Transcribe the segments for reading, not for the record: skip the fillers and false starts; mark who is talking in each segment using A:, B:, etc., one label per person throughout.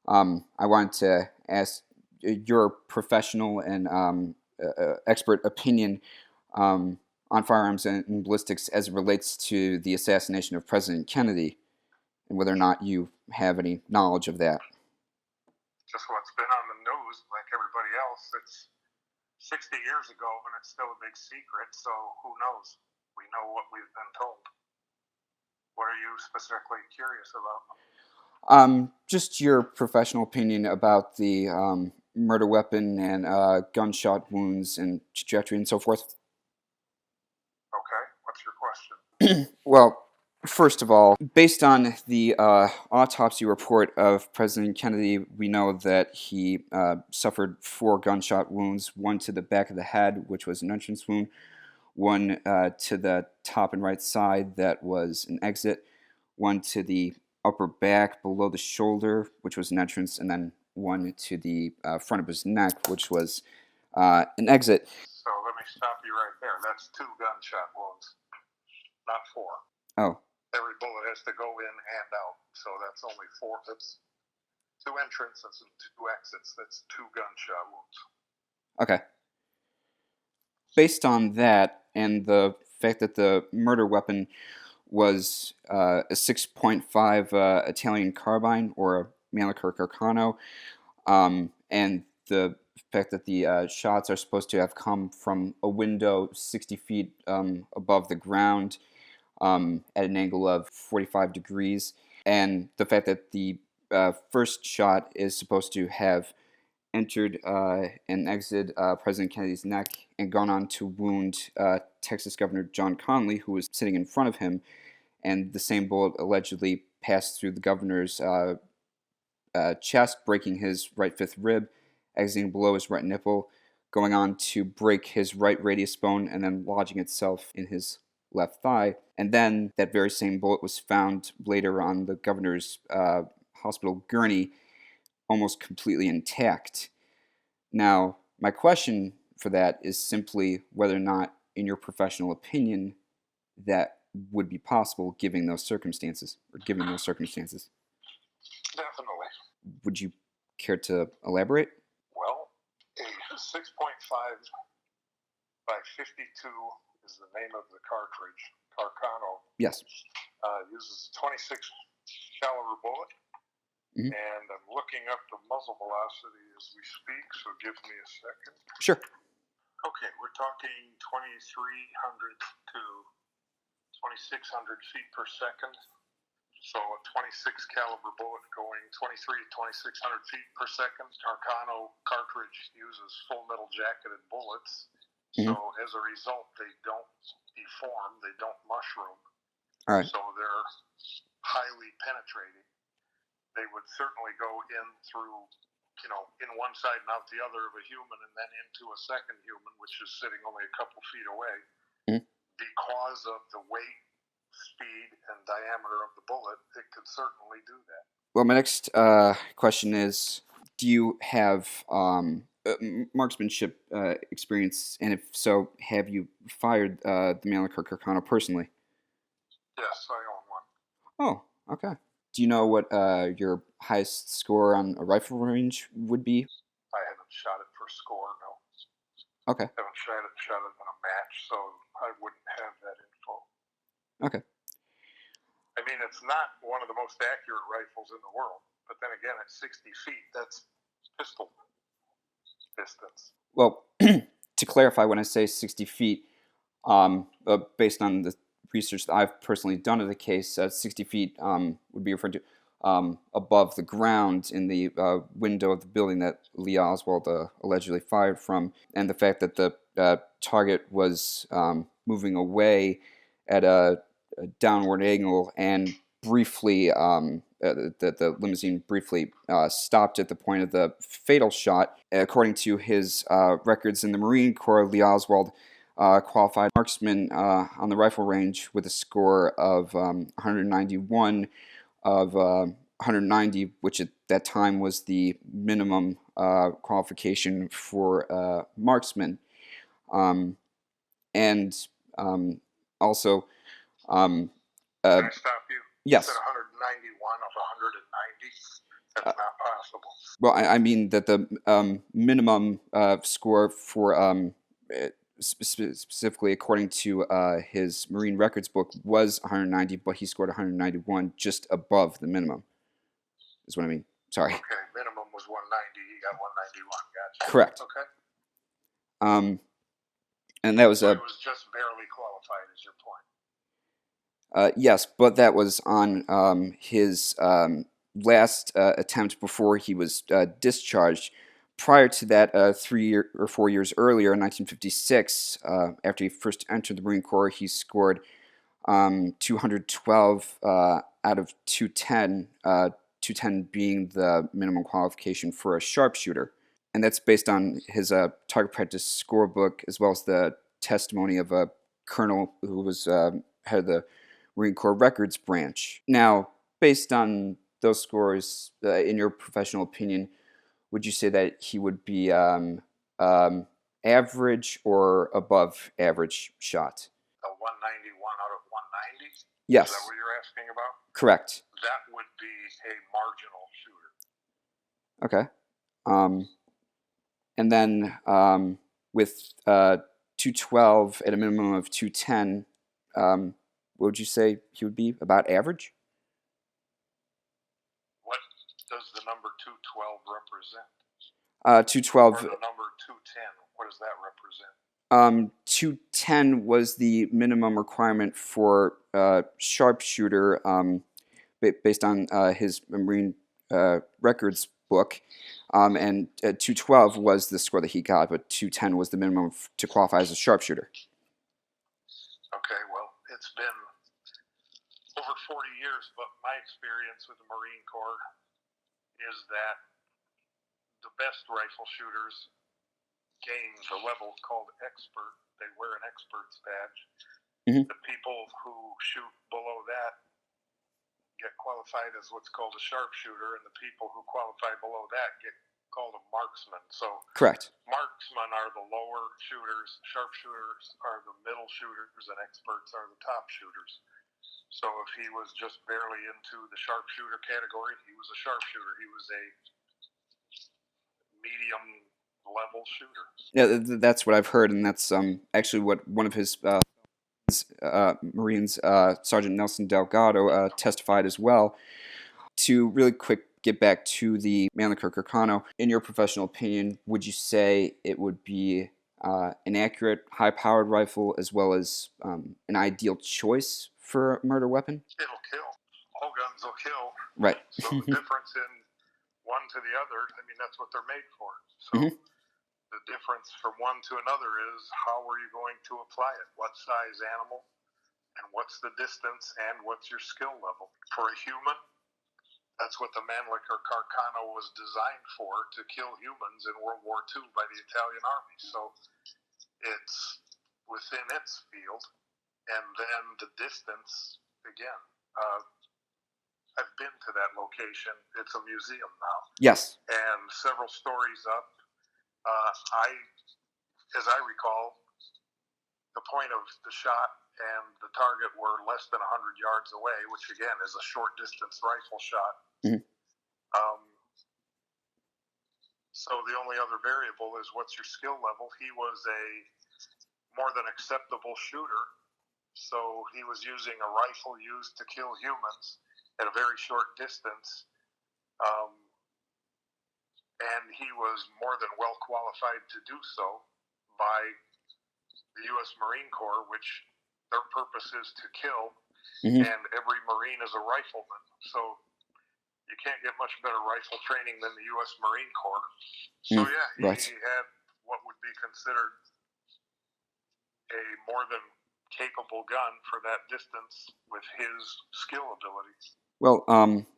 A: I wanted to ask your professional and expert opinion on firearms and ballistics as it relates to the assassination of President Kennedy, and whether or not you have any knowledge of that.
B: Just what's been on the news, like everybody else. It's 60 years ago, and it's still a big secret, so who knows? We know what we've been told. What are you specifically curious about?
A: Just your professional opinion about the murder weapon and gunshot wounds and trajectory and so forth.
B: Okay, what's your question?
A: Well, first of all, based on the autopsy report of President Kennedy, we know that he suffered 4 gunshot wounds, one to the back of the head, which was an entrance wound, one to the top and right side, that was an exit, one to the upper back below the shoulder, which was an entrance, and then one to the front of his neck, which was an exit.
B: So let me stop you right there. That's 2 gunshot wounds, not 4.
A: Oh.
B: Every bullet has to go in and out, so that's only 4. That's 2 entrances and 2 exits. That's 2 gunshot wounds.
A: Okay. Based on that and the fact that the murder weapon was a 6.5 Italian carbine, or a Mannlicher Carcano, and the fact that the shots are supposed to have come from a window 60 feet above the ground at an angle of 45 degrees, and the fact that the first shot is supposed to have entered and exited President Kennedy's neck and gone on to wound Texas Governor John Connally, who was sitting in front of him, and the same bullet allegedly passed through the governor's chest, breaking his right fifth rib, exiting below his right nipple, going on to break his right radius bone, and then lodging itself in his left thigh. And then that very same bullet was found later on the governor's hospital gurney, almost completely intact. Now, my question for that is simply whether or not, in your professional opinion, that would be possible given those circumstances.
B: Definitely.
A: Would you care to elaborate?
B: Well, a 6.5 by 52 is the name of the cartridge, Carcano.
A: Yes.
B: Uses 26 caliber bullet. Mm-hmm. And I'm looking up the muzzle velocity as we speak, so give me a second.
A: Sure.
B: Okay, we're talking 2,300 to 2,600 feet per second. So a 26 caliber bullet going 23 to 2,600 feet per second. Carcano cartridge uses full metal jacketed bullets. Mm-hmm. So as a result, they don't deform, they don't mushroom.
A: All right.
B: So they're highly penetrating. They would certainly go in through, in one side and out the other of a human, and then into a second human, which is sitting only a couple feet away. Mm-hmm. Because of the weight, speed, and diameter of the bullet, it could certainly do that.
A: Well, my next question is, do you have marksmanship experience, and if so, have you fired the Mannlicher Carcano personally?
B: Yes, I own one.
A: Oh, okay. Do you know what your highest score on a rifle range would be?
B: I haven't shot it for score, no.
A: Okay.
B: I haven't shot it in a match, so I wouldn't have that info.
A: Okay.
B: I mean, it's not one of the most accurate rifles in the world, but then again, at 60 feet, that's pistol distance.
A: Well, to clarify, when I say 60 feet, based on the research that I've personally done of the case, 60 feet would be referred to above the ground in the window of the building that Lee Oswald allegedly fired from, and the fact that the target was moving away at a downward angle, and briefly, the limousine briefly stopped at the point of the fatal shot. According to his records in the Marine Corps, Lee Oswald qualified marksman on the rifle range with a score of 191 of 190, which at that time was the minimum qualification for marksman. And also...
B: Can I stop you?
A: Yes.
B: You said 191 of 190? That's not possible.
A: Well, I mean that the minimum score for specifically according to his Marine records book was 190, but he scored 191, just above the minimum. Is what I mean. Sorry.
B: Okay, minimum was 190. He got 191. Gotcha.
A: Correct.
B: Okay.
A: And that was
B: so it was just barely qualified, is your point?
A: Yes, but that was on his last attempt before he was discharged. Prior to that, 3 or 4 years earlier, in 1956, after he first entered the Marine Corps, he scored 212 out of 210, 210 being the minimum qualification for a sharpshooter. And that's based on his target practice scorebook, as well as the testimony of a colonel who was head of the Marine Corps Records branch. Now, based on those scores, in your professional opinion, would you say that he would be average or above average shot?
B: A 191 out of 190?
A: Yes.
B: Is that what you're asking about?
A: Correct.
B: That would be a marginal shooter.
A: Okay. And then with 212 at a minimum of 210, what would you say he would be? About average?
B: What does the number 212 represent?
A: 212.
B: Or the number 210, what does that represent?
A: 210 was the minimum requirement for sharpshooter based on his Marine records book. And 212 was the score that he got, but 210 was the minimum to qualify as a sharpshooter.
B: Okay, well, it's been over 40 years, but my experience with the Marine Corps is that the best rifle shooters gain the level called expert. They wear an expert's badge.
A: Mm-hmm.
B: The people who shoot below that get qualified as what's called a sharpshooter, and the people who qualify below that get called a marksman. So
A: correct.
B: Marksmen are the lower shooters, sharpshooters are the middle shooters, and experts are the top shooters. So if he was just barely into the sharpshooter category, he was a sharpshooter. He was a medium level shooter.
A: Yeah, that's what I've heard, and that's actually what one of his Marines, Sergeant Nelson Delgado, testified as well. To really quick get back to the Mannlicher Carcano, in your professional opinion, would you say it would be an accurate, high-powered rifle as well as an ideal choice for a murder weapon?
B: It'll kill. All guns will kill.
A: Right.
B: So the difference in one to the other, I mean, that's what they're made for. So the difference from one to another is how are you going to apply it? What size animal? And what's the distance? And what's your skill level? For a human, that's what the Mannlicher Carcano was designed for, to kill humans in World War II by the Italian Army. So it's within its field. And then the distance, again, I've been to that location. It's a museum now.
A: Yes.
B: And several stories up, as I recall, the point of the shot and the target were less than 100 yards away, which again is a short distance rifle shot.
A: Mm-hmm.
B: So the only other variable is what's your skill level. He was a more than acceptable shooter, so he was using a rifle used to kill humans at a very short distance, and he was more than well qualified to do so by the U.S. Marine Corps, which their purpose is to kill, and every Marine is a rifleman. So you can't get much better rifle training than the U.S. Marine Corps. So yeah, he had what would be considered a more than capable gun for that distance with his skill abilities.
A: Well,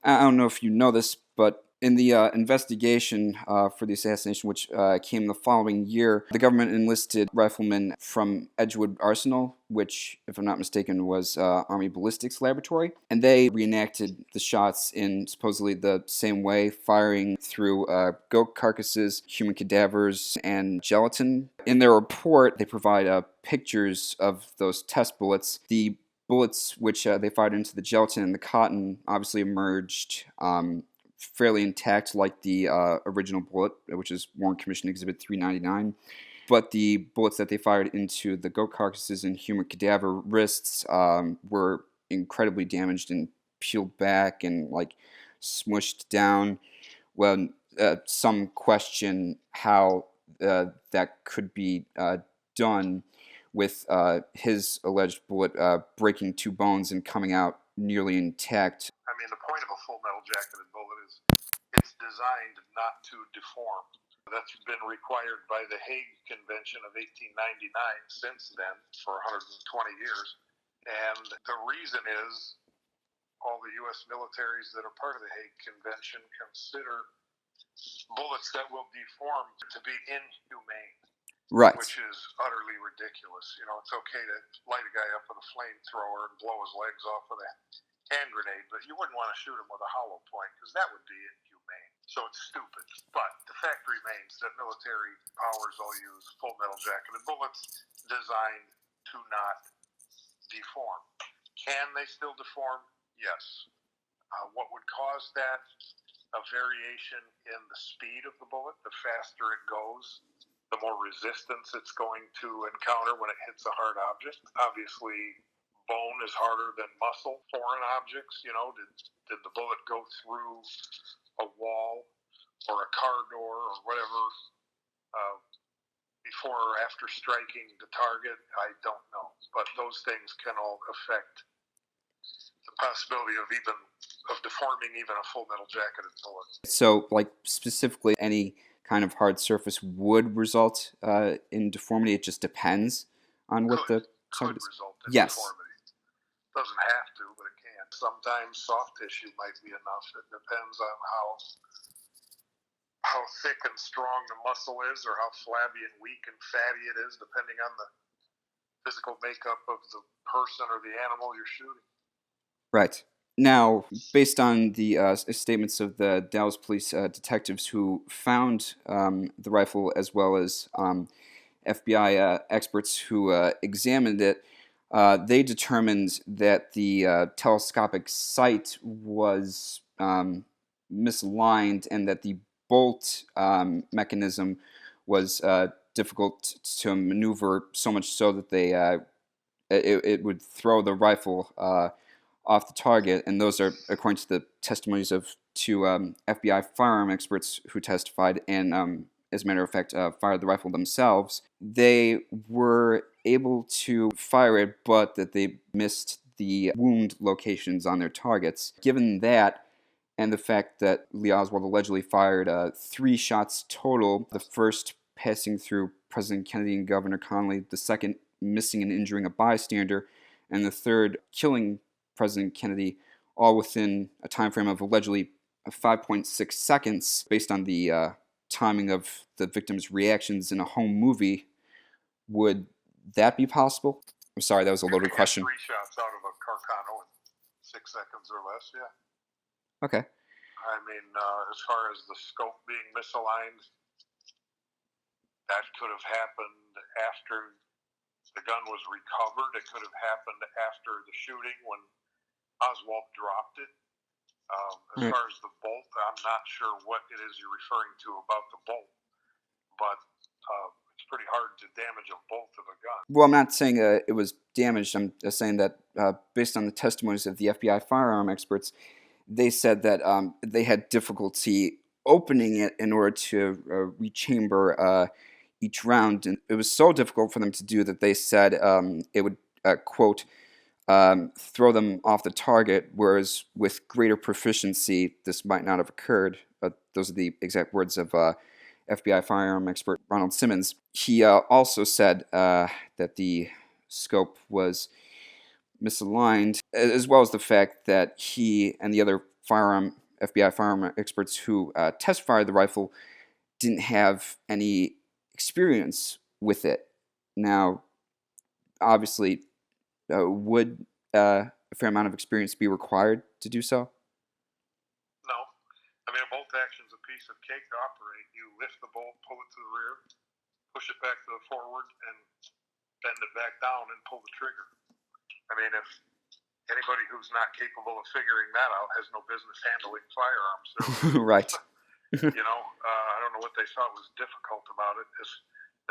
A: I don't know if you know this, but in the investigation for the assassination, which came the following year, the government enlisted riflemen from Edgewood Arsenal, which, if I'm not mistaken, was Army Ballistics Laboratory, and they reenacted the shots in supposedly the same way, firing through goat carcasses, human cadavers, and gelatin. In their report, they provide pictures of those test bullets. The bullets which they fired into the gelatin and the cotton obviously emerged fairly intact, like the original bullet, which is Warren Commission Exhibit 399. But the bullets that they fired into the goat carcasses and human cadaver wrists were incredibly damaged and peeled back and like smushed down. Well, some question how that could be done with his alleged bullet breaking two bones and coming out nearly intact.
B: I mean, the point of a full metal jacketed bullet is it's designed not to deform. That's been required by the Hague Convention of 1899 since then for 120 years. And the reason is all the U.S. militaries that are part of the Hague Convention consider bullets that will deform to be inhumane.
A: Right.
B: Which is utterly ridiculous. You know, it's okay to light a guy up with a flamethrower and blow his legs off with a hand grenade, but you wouldn't want to shoot him with a hollow point because that would be inhumane. So it's stupid. But the fact remains that military powers all use full metal jacketed bullets designed to not deform. Can they still deform? Yes. What would cause that? A variation in the speed of the bullet. The faster it goes, the more resistance it's going to encounter when it hits a hard object. Obviously, bone is harder than muscle. Foreign objects, you know, did the bullet go through a wall or a car door or whatever before or after striking the target? I don't know. But those things can all affect the possibility of deforming even a full metal jacketed bullet.
A: So, like specifically, any kind of hard surface would result in deformity. It just depends on what
B: could
A: target is.
B: result in
A: Yes.
B: deformity. Doesn't have to, but it can. Sometimes soft tissue might be enough. It depends on how thick and strong the muscle is, or how flabby and weak and fatty it is, depending on the physical makeup of the person or the animal you're shooting.
A: Right. Now, based on the statements of the Dallas police detectives who found the rifle, as well as FBI experts who examined it, they determined that the telescopic sight was misaligned and that the bolt mechanism was difficult to maneuver, so much so that it would throw the rifle off the target. And those are according to the testimonies of two FBI firearm experts who testified and, as a matter of fact, fired the rifle themselves. They were able to fire it, but that they missed the wound locations on their targets. Given that, and the fact that Lee Oswald allegedly fired 3 shots total, the first passing through President Kennedy and Governor Connally, the second missing and injuring a bystander, and the third killing President Kennedy, all within a time frame of allegedly 5.6 seconds, based on the timing of the victim's reactions in a home movie. Would that be possible? I'm sorry, that was a loaded question.
B: 3 shots out of a Carcano in 6 seconds or less, yeah.
A: Okay.
B: I mean, as far as the scope being misaligned, that could have happened after the gun was recovered. It could have happened after the shooting when Oswald dropped it. As far as the bolt, I'm not sure what it is you're referring to about the bolt, but it's pretty hard to damage a bolt of a gun.
A: Well, I'm not saying it was damaged. I'm saying that based on the testimonies of the FBI firearm experts, they said that they had difficulty opening it in order to rechamber each round. And it was so difficult for them to do that they said it would, quote, throw them off the target, whereas with greater proficiency, this might not have occurred. Those are the exact words of FBI firearm expert Ronald Simmons. He also said that the scope was misaligned, as well as the fact that he and the other FBI firearm experts who test fired the rifle didn't have any experience with it. Now, obviously, would a fair amount of experience be required to do so?
B: No. I mean, a bolt action's a piece of cake to operate. You lift the bolt, pull it to the rear, push it back to the forward, and bend it back down and pull the trigger. I mean, if anybody who's not capable of figuring that out has no business handling firearms.
A: Right.
B: I don't know what they thought was difficult about it.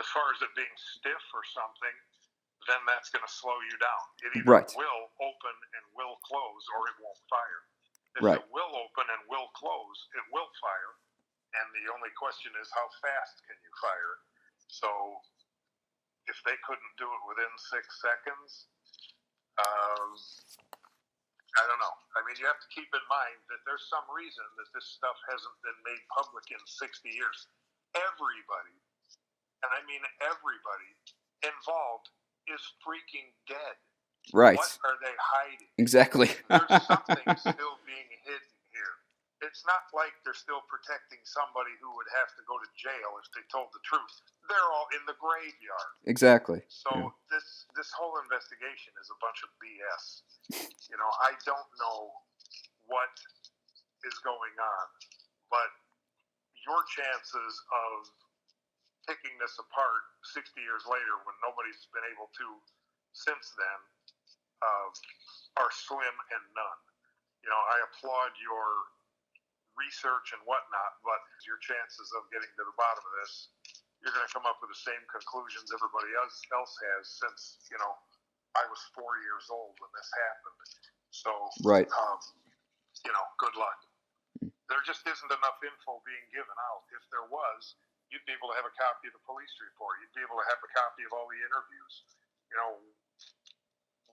B: As far as it being stiff or something, then that's going to slow you down. It either
A: Right.
B: will open and will close, or it won't fire. If
A: Right.
B: it will open and will close, it will fire. And the only question is, how fast can you fire? So if they couldn't do it within 6 seconds, I don't know. I mean, you have to keep in mind that there's some reason that this stuff hasn't been made public in 60 years. Everybody, and I mean everybody, involved is freaking dead.
A: Right.
B: What are they hiding?
A: Exactly.
B: There's something still being hidden here. It's not like they're still protecting somebody who would have to go to jail if they told the truth. They're all in the graveyard.
A: Exactly.
B: So
A: yeah.
B: this whole investigation is a bunch of BS. I don't know what is going on, but your chances of picking this apart 60 years later, when nobody's been able to since then, are slim and none. I applaud your research and whatnot, but your chances of getting to the bottom of this, you're going to come up with the same conclusions everybody else has since, I was 4 years old when this happened. So,
A: Right.
B: Good luck. There just isn't enough info being given out. If there was, you'd be able to have a copy of the police report. You'd be able to have a copy of all the interviews.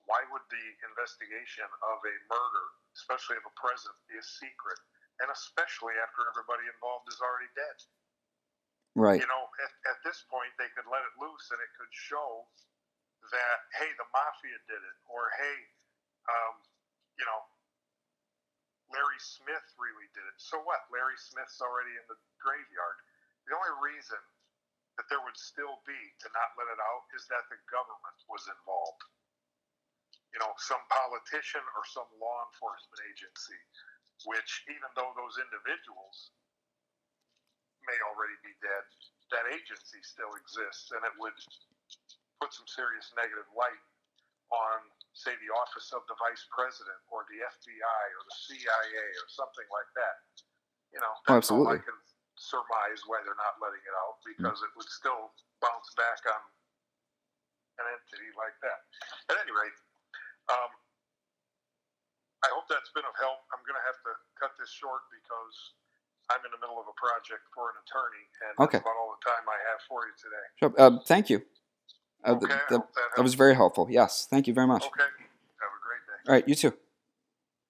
B: Why would the investigation of a murder, especially of a president, be a secret? And especially after everybody involved is already dead.
A: Right.
B: At this point, they could let it loose and it could show that, hey, the mafia did it, or hey, Larry Smith really did it. So what? Larry Smith's already in the graveyard. The only reason that there would still be to not let it out is that the government was involved. Some politician or some law enforcement agency, which even though those individuals may already be dead, that agency still exists, and it would put some serious negative light on, say, the office of the vice president or the FBI or the CIA or something like that. That's all I
A: Absolutely.
B: can surmise why they're not letting it out, because it would still bounce back on an entity like that. At any rate, I hope that's been of help. I'm going to have to cut this short because I'm in the middle of a project for an attorney, and
A: Okay.
B: that's about all the time I have for you today.
A: Sure. Thank you.
B: Okay, I hope that
A: That was
B: helps.
A: very helpful. Yes. Thank you very much.
B: Okay, have a great day.
A: All right. You too.